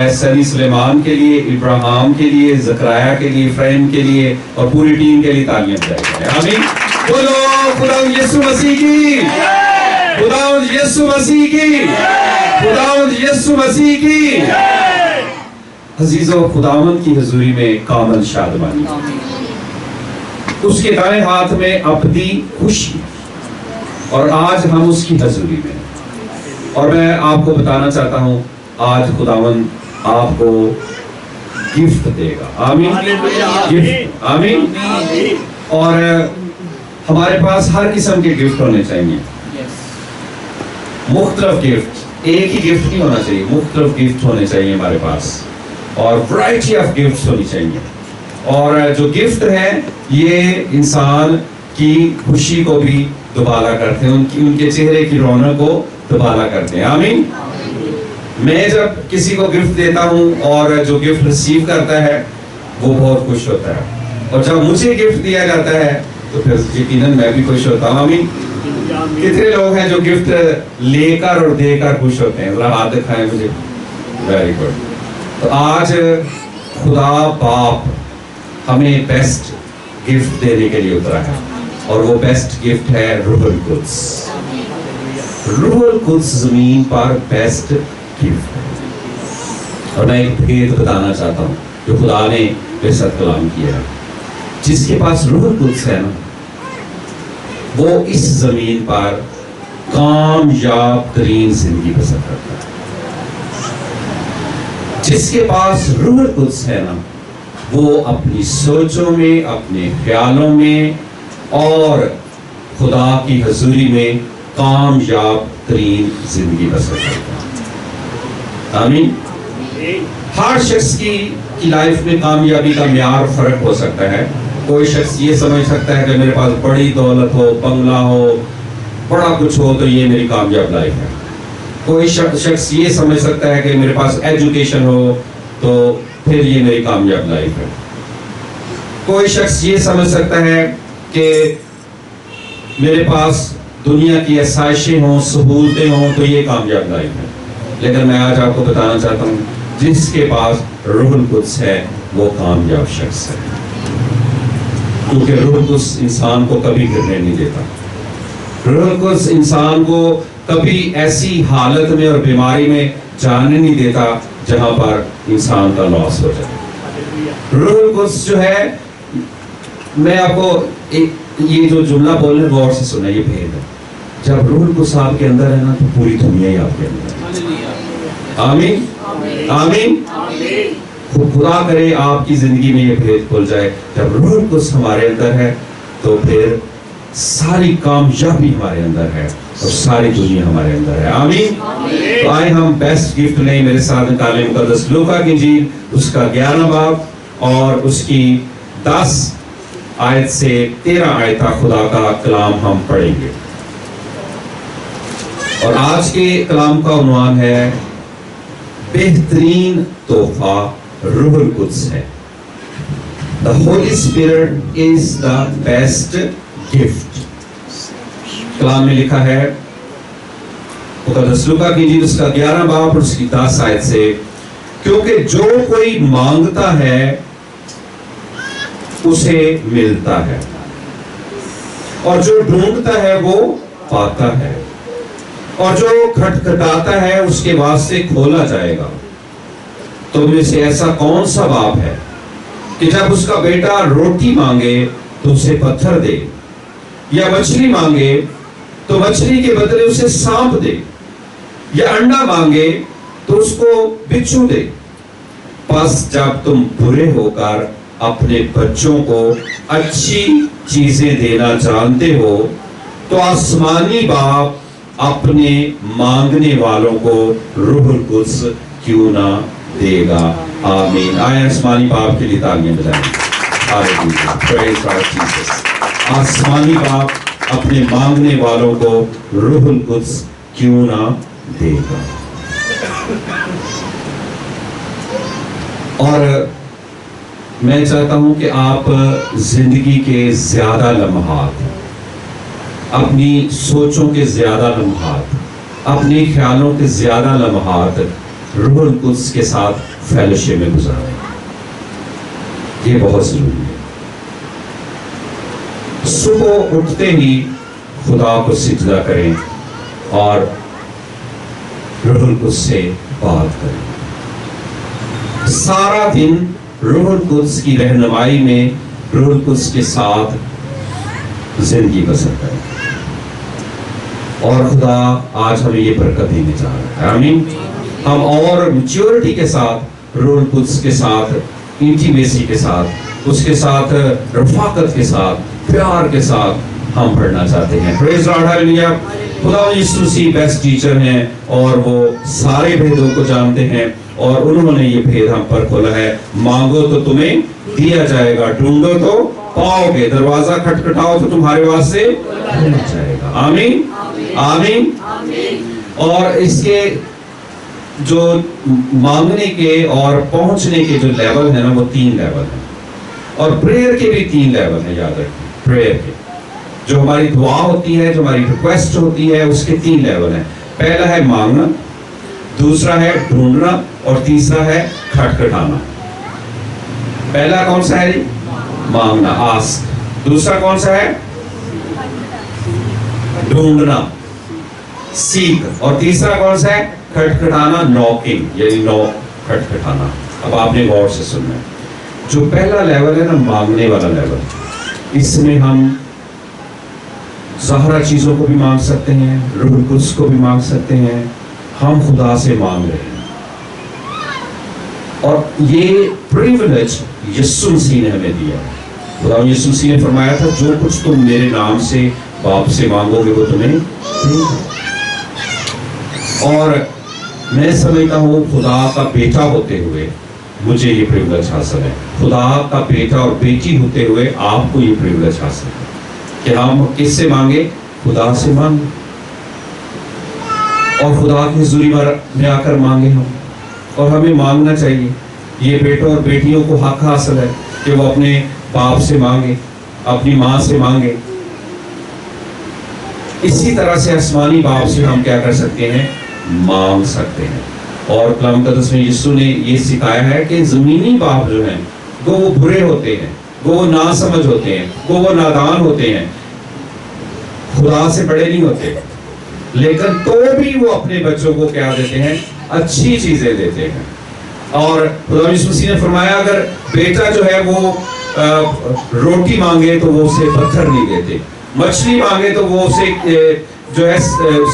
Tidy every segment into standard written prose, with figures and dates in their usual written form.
سنی سلیمان کے لیے، ابراہیم کے لیے، زکریا کے لیے، فریم کے لیے اور پوری ٹیم کے لیے تالیاں بجائیں گے. آمین. بولو خداوند یسوع مسیح کی، خداوند یسوع مسیح کی، خداوند یسوع مسیح کی. عزیزو، خداوند کی حضوری میں کامل شادمانی، اس کے دائیں ہاتھ میں ابدی خوشی، اور آج ہم اس کی حضوری میں. اور میں آپ کو بتانا چاہتا ہوں آج خداوند آپ کو گفٹ دے گا. آمین. گفٹ. آمین. اور ہمارے پاس ہر قسم کے گفٹ ہونے چاہیے، مختلف گفٹ. ایک ہی گفٹ نہیں ہونا چاہیے، مختلف گفٹ ہونے چاہیے ہمارے پاس، اور ورائٹی آف گفٹس ہونی چاہیے. اور جو گفٹ ہے یہ انسان کی خوشی کو بھی دوبالا کرتے ہیں، ان کے چہرے کی رونق کو دوبالا کرتے ہیں. آمین. میں جب کسی کو گفٹ دیتا ہوں اور جو گفٹ ریسیو کرتا ہے وہ بہت خوش ہوتا ہے، اور جب مجھے گفٹ دیا جاتا ہے تو پھر یقیناً میں بھی خوش ہوتا ہوں. آمین. کتنے لوگ ہیں جو گفٹ لے کر اور دے کر خوش ہوتے ہیں؟ ذرا ہاتھ دکھائیں مجھے. Very good. تو آج خدا باپ ہمیں بیسٹ گفٹ دینے کے لیے اترا ہے، اور وہ بیسٹ گفٹ ہے روح القدس. روح القدس زمین پر بیسٹ گفٹ ہے. اور میں ایک بھید بتانا چاہتا ہوں جو خدا نے میرے ساتھ کلام کیا ہے. جس کے پاس روح القدس ہے نا، وہ اس زمین پر کامیاب ترین زندگی بسر کرتا ہے. جس کے پاس روح القدس ہے نا، وہ اپنی سوچوں میں، اپنے خیالوں میں اور خدا کی حضوری میں کامیاب ترین زندگی بسر کرتا ہے. آمین. ہر شخص کی لائف میں کامیابی کا معیار فرق ہو سکتا ہے. کوئی شخص یہ سمجھ سکتا ہے کہ میرے پاس بڑی دولت ہو، بنگلہ ہو، بڑا کچھ ہو تو یہ میری کامیاب لائف ہے. کوئی شخص یہ سمجھ سکتا ہے کہ میرے پاس ایجوکیشن ہو تو پھر یہ میری کامیاب لائف ہے. کوئی شخص یہ سمجھ سکتا ہے کہ میرے پاس دنیا کی آسائشیں ہوں، سہولتیں ہوں تو یہ کامیاب لائف ہے. لیکن میں آج آپ کو بتانا چاہتا ہوں جس کے پاس روح القدس ہے وہ کامیاب شخص ہے، کیونکہ روح القدس انسان کو کبھی گرنے نہیں دیتا. روح القدس انسان کو کبھی ایسی حالت میں اور بیماری میں جانے نہیں دیتا جہاں پر انسان کا لاس ہو جائے. روح القدس جو ہے، میں آپ کو یہ جو جملہ بول رہے ہیں غور سے سنا، یہ بھید ہے. جب روح القدس آپ کے اندر ہے نا تو پوری دنیا ہی آپ کے اندر ہے. آمین. آمین. خدا کرے آپ کی زندگی میں یہ بھید کھل جائے. جب روح القدس ہمارے اندر ہے تو پھر ساری کامیابی ہمارے اندر ہے اور ساری دنیا ہمارے اندر ہے. آمین. تو آئے ہم بیسٹ گفٹ لیں. میرے ساتھ نکالیں مقدس لوکا کی انجیل، اس کا 11 باب اور اس کی 10 آیت سے 13 آیت تک خدا کا کلام ہم پڑھیں گے. اور آج کے کلام کا عنوان ہے بہترین تحفہ روح القدس ہے. The Holy Spirit is the best gift. کلام میں لکھا ہے مقدس لوکا کی انجیل اس کا 11 باب اور اس کی 10 آیت سے، کیونکہ جو کوئی مانگتا ہے اسے ملتا ہے، اور جو ڈھونڈتا ہے وہ پاتا ہے، اور جو کھٹکھٹاتا ہے اس کے واسطے کھولا جائے گا. تم میں سے ایسا کون سا باپ ہے کہ جب اس کا بیٹا روٹی مانگے تو اسے پتھر دے، یا مچھلی مانگے تو مچھلی کے بدلے اسے سانپ دے، یا انڈا مانگے تو اس کو بچھو دے؟ پس جب تم برے ہو کر اپنے بچوں کو اچھی چیزیں دینا جانتے ہو تو آسمانی باپ اپنے مانگنے والوں کو روح القدس کیوں نہ دے گا. آمین. آئے آسمانی باپ کے لیے تالیاں بجائیں. ہاللیلویا. پریز گاڈ جیسس. آسمانی باپ اپنے مانگنے والوں کو روح القدس کیوں نہ دے گا. اور میں چاہتا ہوں کہ آپ زندگی کے زیادہ لمحات، اپنی سوچوں کے زیادہ لمحات، اپنے خیالوں کے زیادہ لمحات روح القدس کے ساتھ فیلوشپ میں گزاریں. یہ بہت ضروری ہے. صبح اٹھتے ہی خدا کو سجدہ کریں اور روح القدس سے بات کریں. سارا دن روح القدس کی رہنمائی میں روح القدس کے ساتھ زندگی بسر کریں. اور خدا آج ہمیں یہ برکت دینے جا رہا ہے. آمین. ہم اور میچورٹی کے ساتھ روح القدس کے ساتھ انٹیمیسی کے ساتھ اس کے ساتھ رفاقت کے ساتھ پیار کے ساتھ ہم پڑھنا چاہتے ہیں. پریز لاڈ ہالیلویا. خدا یسوع مسیح بیسٹ ٹیچر ہیں اور وہ سارے بھیدوں کو جانتے ہیں اور انہوں نے یہ بھید ہم پر کھولا ہے. مانگو تو تمہیں دیا جائے گا, ڈھونڈو تو پاؤ گے, دروازہ کھٹکھٹاؤ تو تمہارے واسطے کھل جائے گا. آمین آمین. اور اس کے جو مانگنے کے اور پہنچنے کے جو لیول ہے نا وہ 3 لیول ہیں, اور پریئر کے بھی 3 لیول ہیں. یاد رکھیں, پریئر کے جو ہماری دعا ہوتی ہے, جو ہماری ریکویسٹ ہوتی ہے, اس کے 3 لیول ہیں. پہلا ہے مانگنا, دوسرا ہے ڈھونڈنا, اور تیسرا ہے کھٹکھٹانا. پہلا کون سا ہے؟ مانگنا, آسک. دوسرا کون سا ہے؟ ڈھونڈنا, سیک. اور تیسرا کون سا ہے؟ کھٹکھٹانا, نوکنگ, یعنی کھٹکھٹانا. اب آپ نے غور سے سننا ہے. جو پہلا لیول ہے نا, مانگنے والا لیول, اس میں ہم ظاہرہ چیزوں کو بھی مانگ سکتے ہیں, روح القدس کو بھی مانگ سکتے ہیں. ہم خدا سے مانگ رہے ہیں, اور یہ پریویلیج یسوع مسیح نے ہمیں دیا. خدا یسوع مسیح نے فرمایا تھا جو کچھ تم میرے نام سے باپ سے مانگو گے وہ تمہیں دے گا. اور میں سمجھتا ہوں خدا کا بیٹا ہوتے ہوئے مجھے یہ پریویلیج حاصل ہے. خدا کا بیٹا اور بیٹی ہوتے ہوئے آپ کو یہ پریویلیج حاصل ہے کہ ہم کس سے مانگے؟ خدا سے مانگے, اور خدا کی حضوری میں آ کر مانگے ہم. اور ہمیں مانگنا چاہیے. یہ بیٹوں اور بیٹیوں کو حق حاصل ہے کہ وہ اپنے باپ سے مانگے, اپنی ماں سے مانگے. اسی طرح سے آسمانی باپ سے ہم کیا کر سکتے ہیں؟ مانگ سکتے ہیں. اور کلام مقدس میں یسوع نے یہ سکھایا ہے کہ زمینی باپ جو ہیں وہ برے ہوتے ہیں, وہ ناسمجھ ہوتے ہیں, وہ نادان ہوتے ہیں, خدا سے بڑے نہیں ہوتے, لیکن تو بھی وہ اپنے بچوں کو کیا دیتے ہیں؟ اچھی چیزیں دیتے ہیں. اور خدا یسوع مسیح نے فرمایا اگر بیٹا جو ہے وہ روٹی مانگے تو وہ اسے پتھر نہیں دیتے, مچھلی مانگے تو وہ اسے جو ہے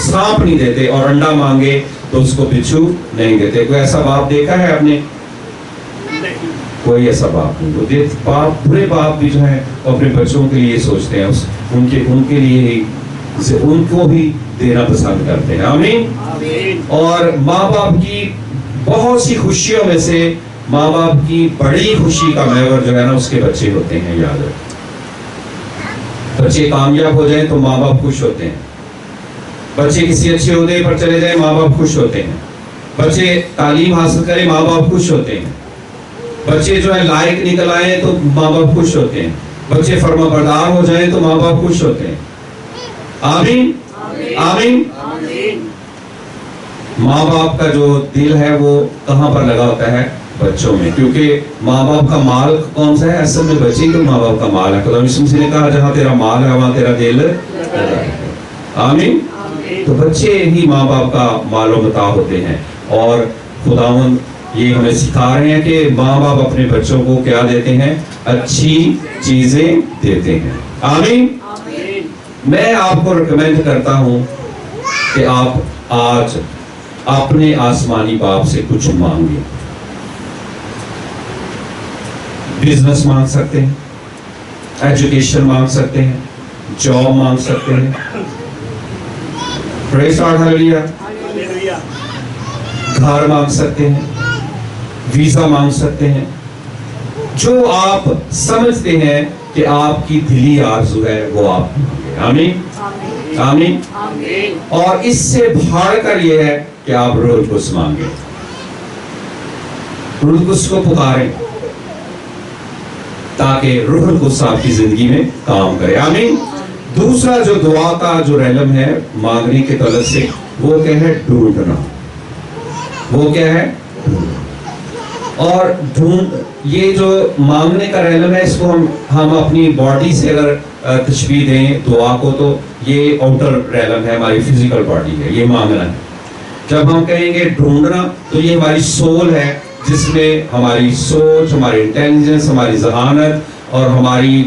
سانپ نہیں دیتے, اور انڈا مانگے تو اس کو بچھو نہیں دیتے. کوئی ایسا باپ دیکھا ہے آپ نے؟ کوئی ایسا باپ نہیں. باپ, برے باپ بھی جو ہیں اپنے بچوں کے لیے سوچتے ہیں, ان کے لیے ہی ان کو بھی دینا پسند کرتے ہیں. آمین. اور ماں باپ کی بہت سی خوشیوں میں سے ماں باپ کی بڑی خوشی کا محور جو ہے نا اس کے بچے ہوتے ہیں. یاد رکھیں, بچے کامیاب ہو جائیں تو ماں باپ خوش ہوتے ہیں, بچے کسی اچھے عہدے پر چلے جائیں ماں باپ خوش ہوتے ہیں, بچے تعلیم حاصل کریں ماں باپ خوش ہوتے ہیں, بچے جو ہے لائق نکل آئیں تو ماں باپ خوش ہوتے ہیں, بچے فرما بردار ہو جائیں تو ماں باپ خوش ہوتے ہیں. آمین آمین. ماں باپ کا جو دل ہے وہ کہاں پر لگا ہوتا ہے؟ بچوں میں, کیونکہ ماں باپ کا مال کون سا ہے؟ اصل میں بچے تو ماں باپ کا مال ہے. خدا یسوع مسیح نے کہا جہاں تیرا مال ہے وہاں تیرا دل ہے. آمین. تو بچے ہی ماں باپ کا مال و متاع ہوتے ہیں, اور خداوند یہ ہمیں سکھا رہے ہیں کہ ماں باپ اپنے بچوں کو کیا دیتے ہیں؟ اچھی چیزیں دیتے ہیں. آمین. میں آپ کو ریکمینڈ کرتا ہوں کہ آپ آج اپنے آسمانی باپ سے کچھ مانگیں. بزنس مانگ سکتے ہیں, ایجوکیشن مانگ سکتے ہیں, جاب مانگ سکتے ہیں. پریز گاڈ ہالیلویا. گھر مانگ سکتے ہیں, ویزا مانگ سکتے ہیں, جو آپ سمجھتے ہیں کہ آپ کی دلی آرزو ہے وہ آپ مانگیں. آمین آمین. اور اس سے بڑھ کر یہ ہے کہ آپ روح القدس مانگیں, روح القدس کو پکاریں تاکہ روح القدس آپ کی زندگی میں کام کرے. آمین. دوسرا جو دعا کا جو ریلم ہے مانگنے کے طلب سے وہ کیا ہے؟ ڈھونڈنا. وہ کیا ہے؟ اور یہ جو مانگنے کا ریلم ہے، اس کو ہم اپنی باڈی سے اگر تشبیہ دیں دعا کو، تو یہ آؤٹر ریلم ہے، ہماری فزیکل باڈی ہے، یہ مانگنا ہے۔ جب ہم کہیں گے ڈھونڈنا، تو یہ ہماری سول ہے، جس میں ہماری سوچ، ہماری انٹیلیجنس، ہماری ذہانت اور ہماری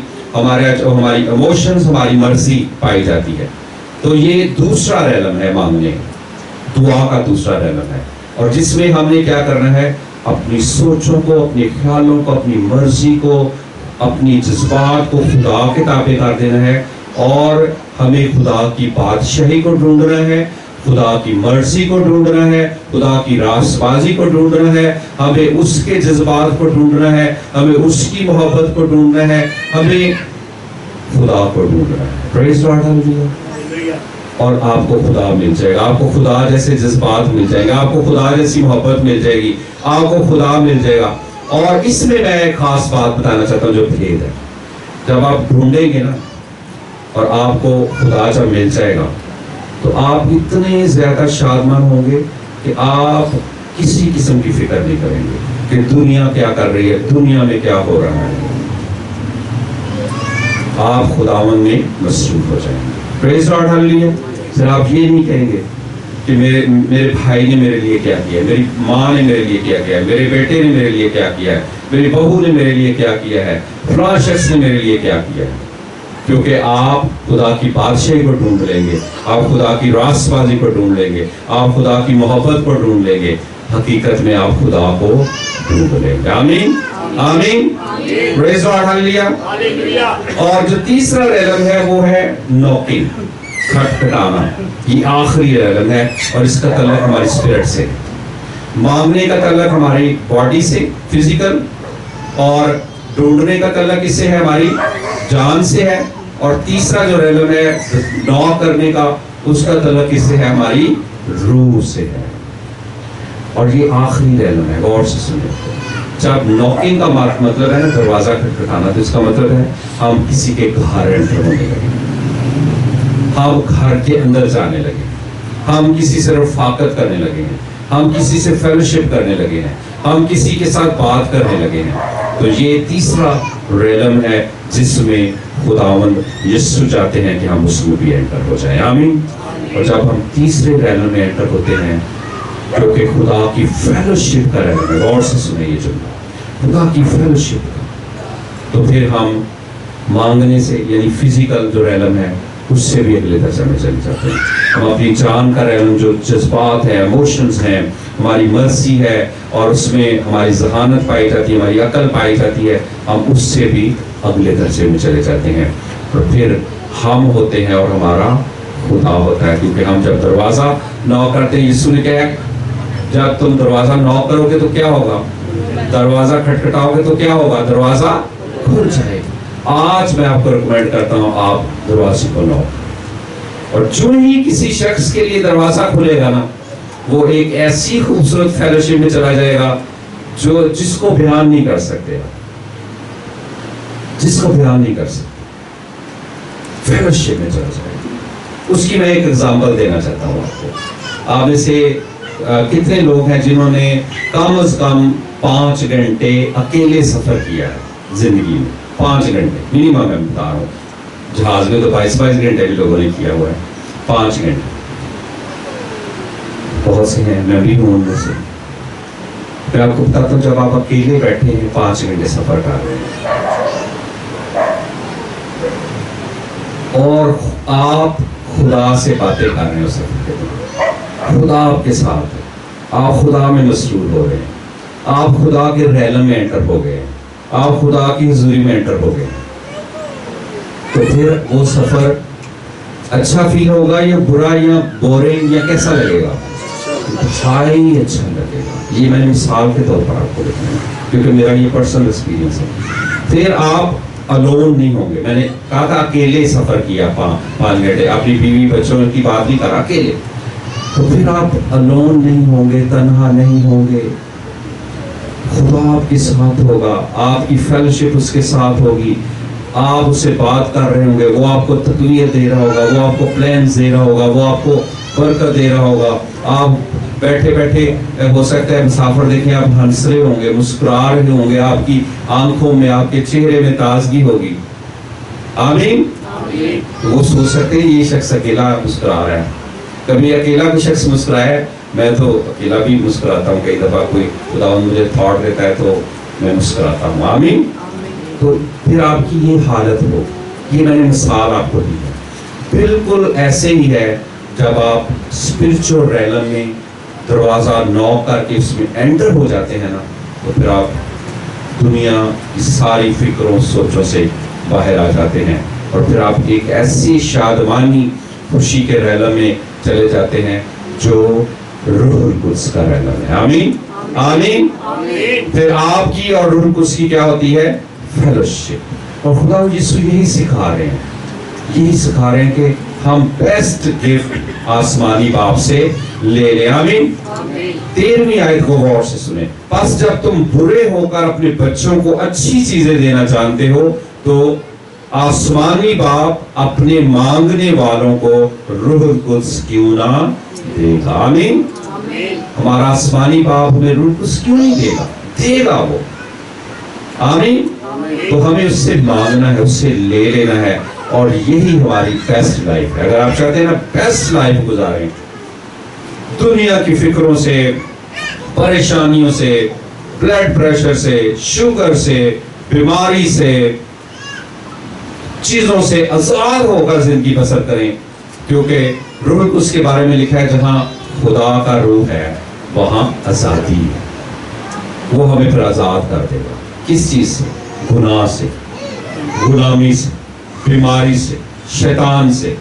ایموشنز، ہماری مرضی پائی جاتی ہے۔ تو یہ دوسرا ریلم ہے، مانگنے دعا کا دوسرا ریلم ہے، اور جس میں ہم نے کیا کرنا ہے؟ اپنی سوچوں کو، اپنے خیالوں کو، اپنی مرضی کو، اپنی جذبات کو خدا کے تابع کر دینا ہے، اور ہمیں خدا کی بادشاہی کو ڈھونڈنا ہے، خدا کی مرضی کو ڈھونڈنا ہے، خدا کی راست بازی کو ڈھونڈنا ہے، ہمیں اس کے جذبات کو ڈھونڈنا ہے، ہمیں اس کی محبت کو ڈھونڈنا ہے، ہمیں خدا کو ڈھونڈنا ہے۔ پریز لاڈ، ہلیلویا۔ اور آپ کو خدا مل جائے گا، آپ کو خدا جیسے جذبات مل جائیں گے، آپ کو خدا جیسی محبت مل جائے گی، آپ کو خدا مل جائے گا۔ اور اس میں ایک خاص بات بتانا چاہتا ہوں جو بھید ہے، جب آپ ڈھونڈیں گے نا اور آپ کو خدا جب مل جائے گا، تو آپ اتنے زیادہ شادمان ہوں گے کہ آپ کسی قسم کی فکر نہیں کریں گے کہ دنیا کیا کر رہی ہے، دنیا میں کیا ہو رہا ہے، آپ خداوند میں مصروف ہو جائیں گے۔ پریز لاڈ، ہلیلویا۔ پھر آپ یہ نہیں کہیں گے کہ میرے بھائی نے میرے لیے کیا کیا ہے، میری ماں نے میرے لیے کیا کیا ہے، میرے بیٹے نے میرے لیے کیا کیا ہے، میری بہو نے میرے لیے کیا کیا ہے، فلاں شخص نے میرے لیے کیا کیا ہے۔ کیونکہ آپ خدا کی بادشاہی کو ڈھونڈ لیں گے، آپ خدا کی راست بازی کو ڈھونڈ لیں گے، آپ خدا کی محبت کو ڈھونڈ لیں گے، حقیقت میں آپ خدا کو ڈھونڈ لیں گے۔ آمین، آمین، پریز لاڈ، ہلیلویا۔ اور جو تیسرا ریلم ہے وہ ہے نوکنگ، کھٹکھٹانا۔ یہ آخری ریلم ہے، اور اس کا تعلق ہماری اسپرٹ سے، مانگنے کا تعلق ہماری باڈی سے فزیکل، اور ڈھونڈنے کا تعلق اس سے ہے ہماری جان سے ہے، اور تیسرا جو ریلم ہے نوک کرنے کا، اس کا تعلق اس سے ہے ہماری روح سے ہے، اور یہ آخری ریلم ہے۔ غور سے سنیں، جب نوکنگ کا مطلب ہے نا دروازہ کھٹکھٹانا، تو اس کا مطلب ہے ہم کسی کے گھر انٹر ہونے لگے، ہم گھر کے اندر جانے لگے، ہم کسی سے رفاقت کرنے لگے ہیں، ہم کسی سے فیلوشپ کرنے لگے ہیں، ہم کسی کے ساتھ بات کرنے لگے ہیں۔ تو یہ تیسرا ریلم ہے جس میں خداوند یسوع چاہتے ہیں کہ ہم اس میں بھی انٹر ہو جائیں۔ آمین۔ اور جب ہم تیسرے ریلم میں انٹر ہوتے ہیں، کیونکہ خدا کی فیلوشپ کا ریلم ہے، غور سے سنیں یہ جملہ، خدا کی فیلوشپ کا، تو پھر ہم مانگنے سے، یعنی فزیکل جو ریلم ہے، اس سے بھی اگلے درجے میں چلے جاتے ہیں۔ ہم اپنی جان کا ریلم، جو جذبات ہیں، ایموشنز ہیں، ہماری مرضی ہے، اور اس میں ہماری ذہانت پائی جاتی ہے، ہماری عقل پائی جاتی ہے، ہم اس سے بھی اگلے درجے میں چلے جاتے ہیں، اور پھر ہم ہوتے ہیں اور ہمارا خدا ہوتا ہے۔ کیونکہ ہم جب دروازہ نوک کرتے ہیں، یسوع نے کہا جب تم دروازہ نوک کرو گے تو کیا ہوگا؟ دروازہ کھٹکھٹاؤ گے تو کیا ہوگا؟ دروازہ کھل جائے گا۔ آج میں آپ کو ریکمینڈ کرتا ہوں، آپ دروازے کو نوک، اور جو ہی کسی شخص کے لیے دروازہ کھلے گا نا، وہ ایک ایسی خوبصورت فیلوشپ میں چلا جائے گا جس کو بیان نہیں کر سکتے، جس کو بیان نہیں کر سکتے، فیلوشپ میں چلا جائے گا۔ اس کی میں ایک ایگزامپل دینا چاہتا ہوں آپ کو۔ آپ میں سے کتنے لوگ ہیں جنہوں نے کم از کم 5 گھنٹے اکیلے سفر کیا ہے زندگی میں؟ 5 گھنٹے منیمم میں بتا رہا ہوں، جہاز میں تو 22 گھنٹے بھی لوگوں نے کیا ہوا ہے، 5 گھنٹے بہت سے ہیں، میں بھی ہوں ان میں سے۔ میں آپ کو بتاتا ہوں، جب آپ اکیلے بیٹھے ہیں 5 گھنٹے سفر کر رہے ہیں، اور آپ خدا سے باتیں کر رہے ہیں، اس خدا آپ کے ساتھ ہے، آپ خدا میں مصروف ہو رہے ہیں، آپ خدا کے ریلم میں انٹر ہو گئے ہیں، آپ خدا کی حضوری میں انٹر ہو گئے ہیں، تو پھر وہ سفر اچھا فیل ہوگا یا برا یا بورنگ یا کیسا لگے گا؟ بھائی اچھا لگے گا۔ یہ میں نے مثال کے طور پر آپ کو بتایا کیونکہ میرا یہ پرسنل ایکسپیرینس ہے۔ پھر آپ الون نہیں ہوں گے، میں نے کہا تھا اکیلے سفر کیا 5 گھنٹے، اپنی بیوی بچوں کی بات نہیں کرا، اکیلے، تو پھر آپ الون نہیں ہوں گے، تنہا نہیں ہوں گے، خدا آپ کے ساتھ ہوگا، آپ کی فیلوشپ اس کے ساتھ ہوگی، آپ اس سے بات کر رہے ہوں گے، وہ آپ کو تقویت دے رہا ہوگا، وہ آپ کو پلانز دے رہا ہوگا، وہ آپ کو برکت دے رہا ہوگا، آپ بیٹھے بیٹھے ہو سکتا ہے مسافر دیکھیں آپ ہنس رہے ہوں گے, مسکرا رہے ہوں گے, آپ کی آنکھوں میں, آپ کے چہرے میں تازگی ہوگی. آمین. وہ سوچ سکتے ہیں یہ شخص اکیلا مسکرا رہا ہے. کبھی اکیلا بھی شخص مسکرائے, میں تو اکیلا بھی مسکراتا ہوں, کئی دفعہ کوئی خداوند مجھے تھاٹ دیتا ہے تو میں مسکراتا ہوں. آمین. تو پھر آپ کی یہ حالت ہو, یہ میں نے مثال آپ کو دی ہے. بالکل ایسے ہی ہے جب آپ اسپرچل ریلم میں دروازہ نوک کر کے اس میں انٹر ہو جاتے ہیں نا, تو پھر آپ دنیا کی ساری فکروں سوچوں سے باہر آ جاتے ہیں, اور پھر آپ ایک ایسی شادمانی خوشی کے ریلم میں چلے جاتے ہیں جو روح القدس کا ریلم ہے. آمین. آمین. پھر آپ کی اور روح القدس کی کیا ہوتی ہے؟ فیلوشپ. اور خدا یسوع یہی سکھا رہے ہیں, یہی سکھا رہے ہیں کہ ہم بیسٹ گفٹ آسمانی باپ سے لے لیں. آمین. 13ویں آیت کو غور سے سنیں. پس جب تم برے ہو کر اپنے بچوں کو اچھی چیزیں دینا جانتے ہو تو آسمانی باپ اپنے مانگنے والوں کو روح القدس کیوں نہ دے گا. آمین. ہمارا آسمانی باپ ہمیں روح القدس کیوں نہیں دے گا؟ دے گا وہ. آمین. تو ہمیں اس سے مانگنا ہے, اس سے لے لینا ہے, اور یہی ہماری بیسٹ لائف ہے. اگر آپ چاہتے ہیں نا بیسٹ لائف گزاریں, دنیا کی فکروں سے, پریشانیوں سے, بلڈ پریشر سے, شوگر سے, بیماری سے, چیزوں سے آزاد ہو کر زندگی بسر کریں, کیونکہ روح القدس کے بارے میں لکھا ہے جہاں خدا کا روح ہے وہاں آزادی ہے. وہ ہمیں پھر آزاد کر دے گا. کس چیز سے؟ گناہ سے, غلامی سے, بیماری سے, شیطان سے,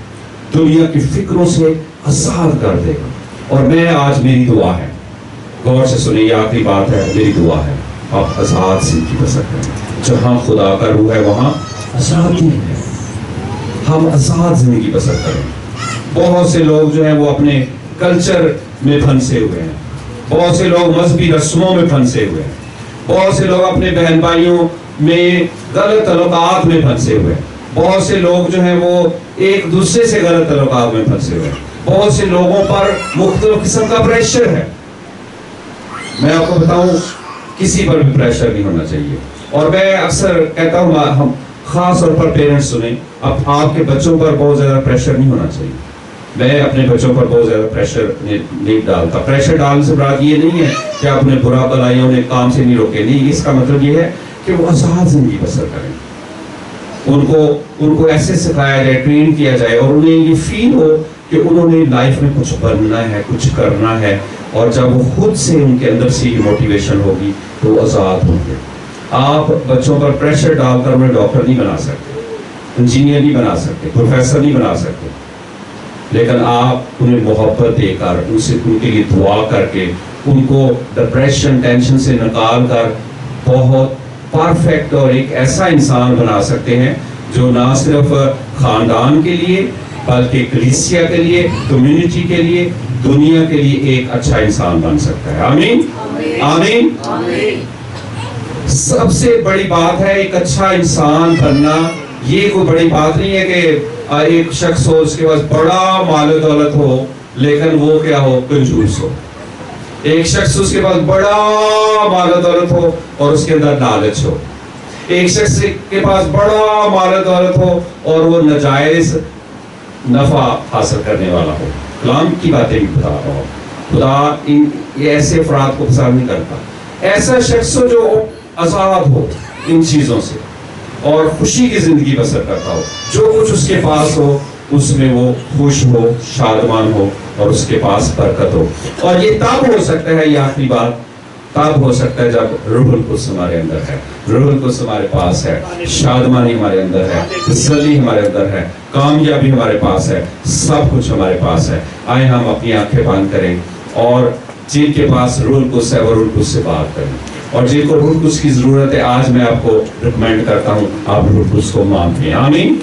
دنیا کی فکروں سے آزاد کر دے گا. اور میں آج میری دعا ہے, غور سے سنیں, یہ آخری بات ہے, میری دعا ہے آپ آزاد زندگی بسر کریں. جہاں خدا کا روح ہے وہاں آزادی ہے, ہم آزاد زندگی بسر کریں. بہت سے لوگ جو ہیں وہ اپنے کلچر میں پھنسے ہوئے ہیں, بہت سے لوگ مذہبی رسموں میں پھنسے ہوئے ہیں, بہت سے لوگ اپنے بہن بھائیوں میں غلط تعلقات میں پھنسے ہوئے ہیں, بہت سے لوگ جو ہیں وہ ایک دوسرے سے غلط تعلقات میں پھنسے ہوئے ہیں, بہت سے لوگوں پر مختلف قسم کا پریشر ہے. میں آپ کو بتاؤں کسی پر بھی پریشر نہیں ہونا چاہیے. اور میں اکثر کہتا ہوں, ہم خاص طور پر پیرنٹس سنیں, اب آپ کے بچوں پر بہت زیادہ پریشر نہیں ہونا چاہیے. میں اپنے بچوں پر بہت زیادہ پریشر نہیں ڈالتا. پریشر ڈالنے سے مراد یہ نہیں ہے کہ آپ نے برا بلائی انہیں کام سے نہیں روکے, نہیں. اس کا مطلب یہ ہے کہ وہ آزاد زندگی بسر کریں. ان کو ایسے سکھایا جائے, ٹرین کیا جائے, اور انہیں یہ فیل ہو کہ انہوں نے لائف میں کچھ بننا ہے, کچھ کرنا ہے. اور جب وہ خود سے ان کے اندر سے یہ موٹیویشن ہوگی تو وہ آزاد ہوں گے. آپ بچوں پر پریشر ڈال کر انہیں ڈاکٹر نہیں بنا سکتے, انجینئر نہیں بنا سکتے, پروفیسر نہیں بنا سکتے, لیکن آپ انہیں محبت دے کر, ان کے لیے دعا کر کے, ان کو ڈپریشن, ٹینشن سے نکال کر بہت پرفیکٹ اور ایک ایسا انسان بنا سکتے ہیں جو نہ صرف خاندان کے لیے بلکہ کلیسیا کے لیے, کمیونٹی کے لیے, دنیا کے لیے ایک اچھا انسان بن سکتا ہے. آمین. آمین. سب سے بڑی بات ہے ایک اچھا انسان بننا. یہ کوئی بڑی بات نہیں ہے کہ ایک شخص ہو, اس کے پاس بڑا مال و دولت ہو لیکن وہ کیا ہو, کنجوس ہو. ایک شخص اس کے پاس بڑا مال و دولت ہو اور اس کے اندر لالچ ہو. ایک شخص کے پاس بڑا مال و دولت ہو اور وہ ناجائز نفع حاصل کرنے والا ہو. کلام کی باتیں بھی بتا رہا ہوں. خدا ایسے افراد کو پسند نہیں کرتا. ایسا شخص ہو جو آزاد ہو ان چیزوں سے اور خوشی کی زندگی بسر کرتا ہو. جو کچھ اس کے پاس ہو اس میں وہ خوش ہو, شادمان ہو, اور اس کے پاس برکت ہو. اور یہ تب ہو سکتا ہے, یہ آخری بات, تب ہو سکتا ہے جب روح القدس ہمارے اندر ہے, روح القدس ہمارے پاس ہے, شادمانی ہمارے اندر ہے, تسلی ہمارے اندر ہے, کامیابی ہمارے پاس ہے, سب کچھ ہمارے پاس ہے. آئیں ہم اپنی آنکھیں بند کریں اور جن کے پاس روح القدس ہے وہ روح القدس سے بات کریں, اور جن کو روح القدس کی ضرورت ہے آج میں آپ کو ریکمینڈ کرتا ہوں آپ روح القدس کو مانگیں. آمین.